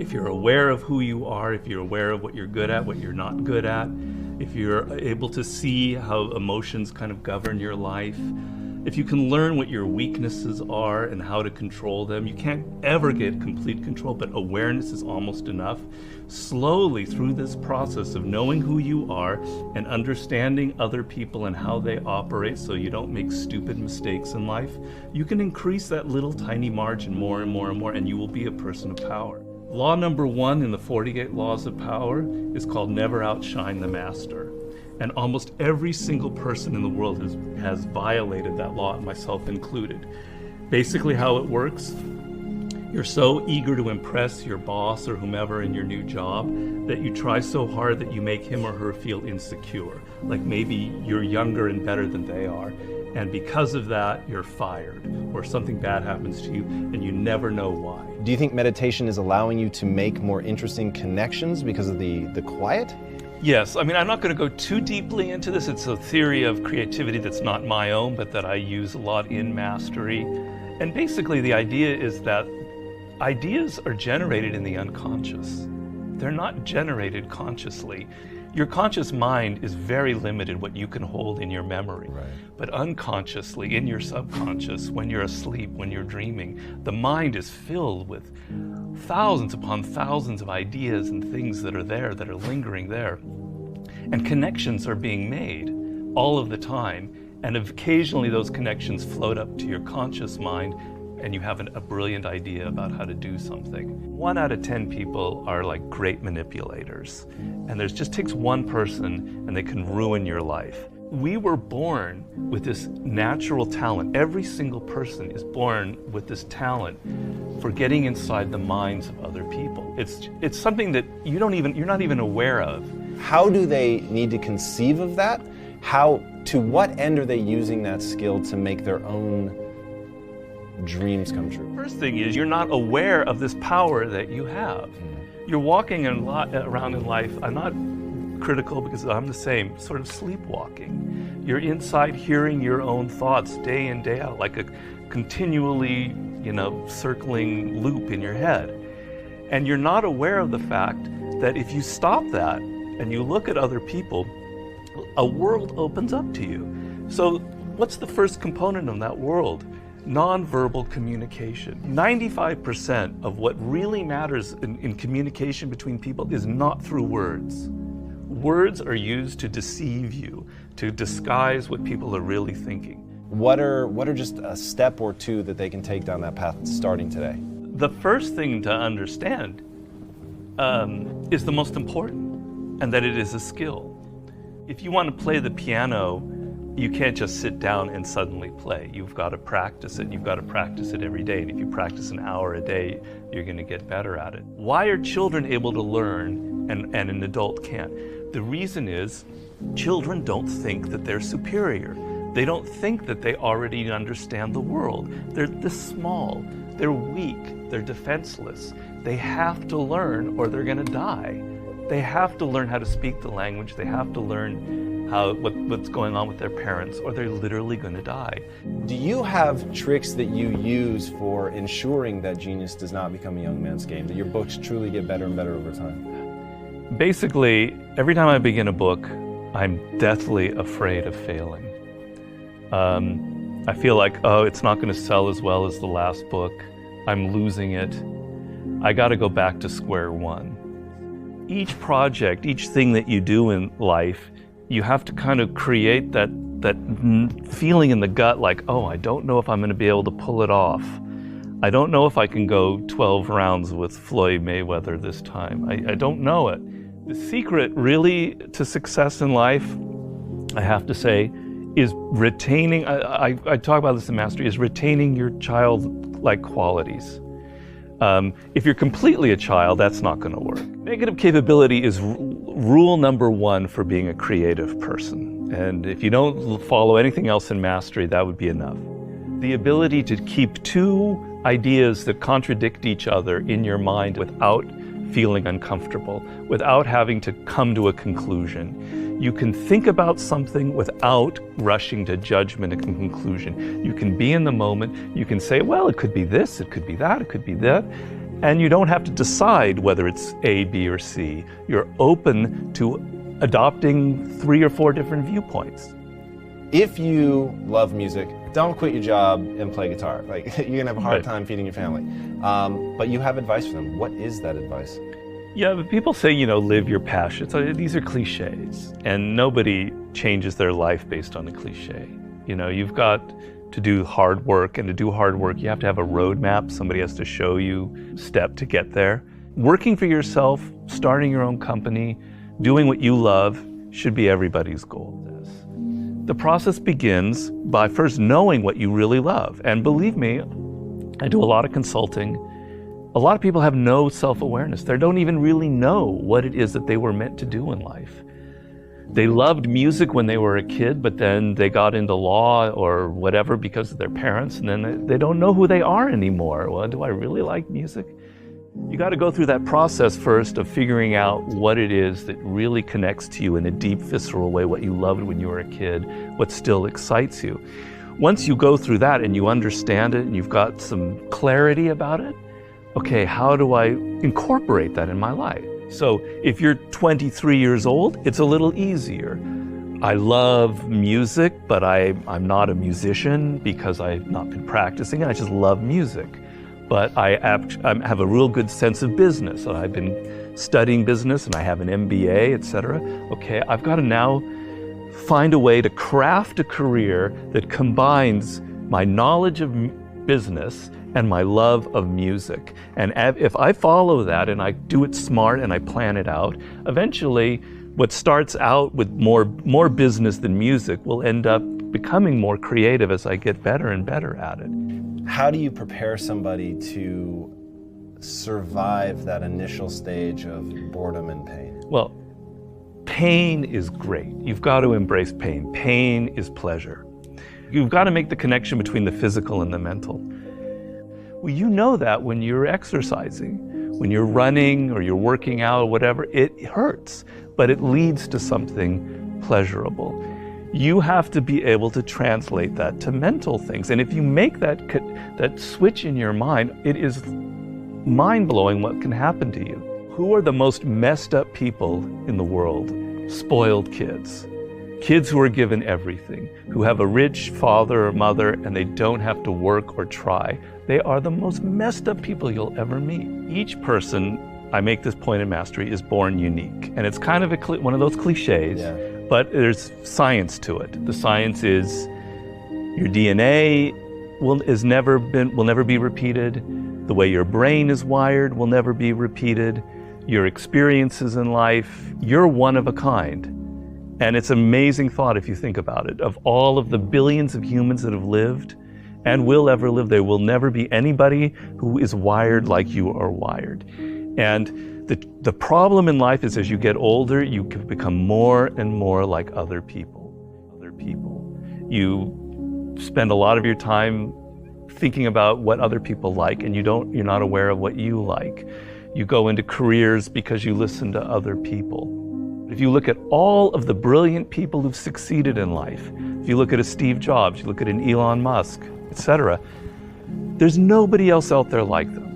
If you're aware of who you are, if you're aware of what you're good at, what you're not good at, if you're able to see how emotions kind of govern your life, if you can learn what your weaknesses are and how to control them, you can't ever get complete control, but awareness is almost enough. Slowly through this process of knowing who you are and understanding other people and how they operate so you don't make stupid mistakes in life, you can increase that little tiny margin more and more and more, and you will be a person of power. Law number 1 in the 48 Laws of Power is called never outshine the master. And almost every single person in the world has violated that law, myself included. Basically how it works, you're so eager to impress your boss or whomever in your new job that you try so hard that you make him or her feel insecure. Like maybe you're younger and better than they are. And because of that, you're fired, or something bad happens to you, and you never know why. Do you think meditation is allowing you to make more interesting connections because of the quiet? Yes, I mean, I'm not going to go too deeply into this. It's a theory of creativity that's not my own, but that I use a lot in mastery. And basically the idea is that ideas are generated in the unconscious. They're not generated consciously. Your conscious mind is very limited what you can hold in your memory. Right. But unconsciously, in your subconscious, when you're asleep, when you're dreaming, the mind is filled with thousands upon thousands of ideas and things that are there, that are lingering there. And connections are being made all of the time. And occasionally those connections float up to your conscious mind and you have a brilliant idea about how to do something. 1 out of 10 people are like great manipulators. And there just takes one person and they can ruin your life. We were born with this natural talent. Every single person is born with this talent for getting inside the minds of other people. It's something that you're not even aware of. How do they need to conceive of that? To what end are they using that skill to make their own dreams come true? First thing is you're not aware of this power that you have. You're walking around in life. I'm not critical because I'm the same, sort of sleepwalking. You're inside hearing your own thoughts day in, day out, like a continually, circling loop in your head. And you're not aware of the fact that if you stop that and you look at other people, a world opens up to you. So what's the first component of that world? Nonverbal communication. 95% of what really matters in communication between people is not through words. Words are used to deceive you, to disguise what people are really thinking. What are just a step or two that they can take down that path starting today? The first thing to understand is the most important, and that it is a skill. If you want to play the piano, you can't just sit down and suddenly play. You've got to practice it. You've got to practice it every day. And if you practice an hour a day, you're going to get better at it. Why are children able to learn and an adult can't? The reason is children don't think that they're superior. They don't think that they already understand the world. They're this small. They're weak. They're defenseless. They have to learn or they're going to die. They have to learn how to speak the language. They have to learn what's going on with their parents, or they're literally going to die. Do you have tricks that you use for ensuring that genius does not become a young man's game, that your books truly get better and better over time? Basically, every time I begin a book, I'm deathly afraid of failing. I feel like, it's not going to sell as well as the last book. I'm losing it. I got to go back to square one. Each project, each thing that you do in life, you have to kind of create that feeling in the gut like, I don't know if I'm going to be able to pull it off. I don't know if I can go 12 rounds with Floyd Mayweather this time. I don't know it. The secret really to success in life, I have to say, is retaining, I talk about this in Mastery, is retaining your childlike qualities. If you're completely a child, that's not going to work. Negative capability is rule number 1 for being a creative person. And if you don't follow anything else in Mastery, that would be enough. The ability to keep 2 ideas that contradict each other in your mind without feeling uncomfortable, without having to come to a conclusion. You can think about something without rushing to judgment and conclusion. You can be in the moment. You can say, well, it could be this, it could be that, it could be that. And you don't have to decide whether it's A, B, or C. You're open to adopting 3 or 4 different viewpoints. If you love music, don't quit your job and play guitar. Like, you're gonna have a hard time feeding your family. But you have advice for them. What is that advice? Yeah, but people say, live your passion. So these are cliches, and nobody changes their life based on a cliche. You've got to do hard work, and to do hard work, you have to have a roadmap. Somebody has to show you step to get there. Working for yourself, starting your own company, doing what you love should be everybody's goal. The process begins by first knowing what you really love. And believe me, I do a lot of consulting. A lot of people have no self-awareness. They don't even really know what it is that they were meant to do in life. They loved music when they were a kid, but then they got into law or whatever because of their parents, and then they don't know who they are anymore. Well, do I really like music? You got to go through that process first of figuring out what it is that really connects to you in a deep, visceral way, what you loved when you were a kid, what still excites you. Once you go through that and you understand it and you've got some clarity about it, okay, how do I incorporate that in my life? So if you're 23 years old, it's a little easier. I love music, but I'm not a musician because I've not been practicing, and I just love music. But I have a real good sense of business. I've been studying business and I have an MBA, etc. Okay, I've got to now find a way to craft a career that combines my knowledge of business and my love of music. And if I follow that and I do it smart and I plan it out, eventually what starts out with more business than music will end up becoming more creative as I get better and better at it. How do you prepare somebody to survive that initial stage of boredom and pain? Well, pain is great. You've got to embrace pain. Pain is pleasure. You've got to make the connection between the physical and the mental. Well, you know that when you're exercising, when you're running or you're working out or whatever, it hurts, but it leads to something pleasurable. You have to be able to translate that to mental things. And if you make that switch in your mind, it is mind-blowing what can happen to you. Who are the most messed up people in the world? Spoiled kids. Kids who are given everything, who have a rich father or mother and they don't have to work or try. They are the most messed up people you'll ever meet. Each person, I make this point in Mastery, is born unique. And it's kind of one of those cliches. Yeah. But there's science to it. The science is your DNA will never be repeated. The way your brain is wired will never be repeated. Your experiences in life, you're one of a kind. And it's an amazing thought if you think about it. Of all of the billions of humans that have lived and will ever live, there will never be anybody who is wired like you are wired. And the problem in life is as you get older, you can become more and more like other people. You spend a lot of your time thinking about what other people like, and you're not aware of what you like. You go into careers because you listen to other people. If you look at all of the brilliant people who've succeeded in life, if you look at a Steve Jobs, you look at an Elon Musk, etc., there's nobody else out there like them.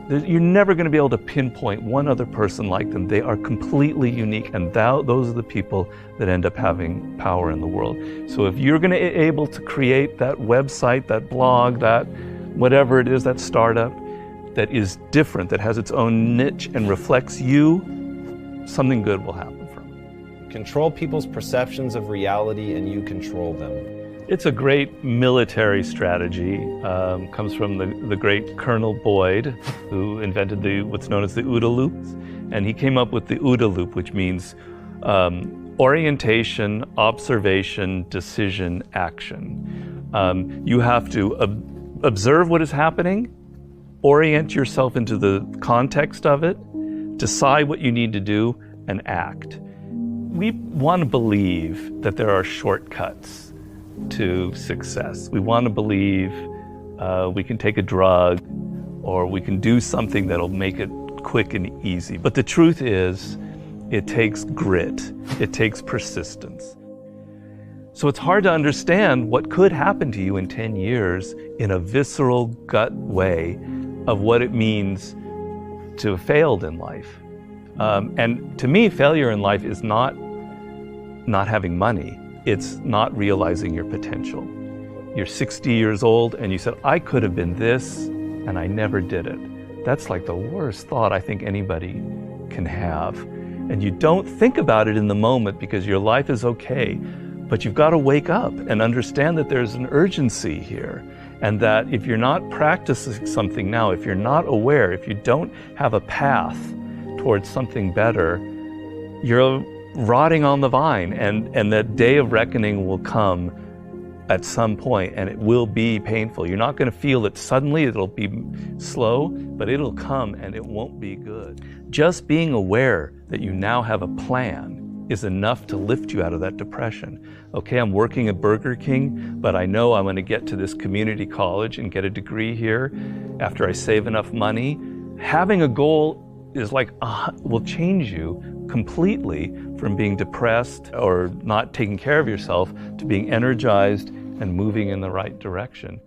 You're never going to be able to pinpoint one other person like them. They are completely unique, and those are the people that end up having power in the world. So if you're going to be able to create that website, that blog, that whatever it is, that startup that is different, that has its own niche and reflects you, something good will happen from it. Control people's perceptions of reality and you control them. It's a great military strategy. Comes from the great Colonel Boyd, who invented what's known as the OODA loop. And he came up with the OODA loop, which means orientation, observation, decision, action. You have to observe what is happening, orient yourself into the context of it, decide what you need to do, and act. We want to believe that there are shortcuts to success. We want to believe we can take a drug or we can do something that'll make it quick and easy. But the truth is, it takes grit. It takes persistence. So it's hard to understand what could happen to you in 10 years in a visceral gut way of what it means to have failed in life. And to me, failure in life is not having money. It's not realizing your potential. You're 60 years old and you said, I could have been this, and I never did it. That's like the worst thought I think anybody can have. And you don't think about it in the moment because your life is okay, but you've got to wake up and understand that there's an urgency here. And that if you're not practicing something now, if you're not aware, if you don't have a path towards something better, you're rotting on the vine, and that day of reckoning will come at some point, and it will be painful. You're not going to feel it suddenly, it'll be slow, but it'll come and it won't be good. Just being aware that you now have a plan is enough to lift you out of that depression. Okay, I'm working at Burger King, but I know I'm going to get to this community college and get a degree here after I save enough money. Having a goal is like, will change you completely from being depressed or not taking care of yourself to being energized and moving in the right direction.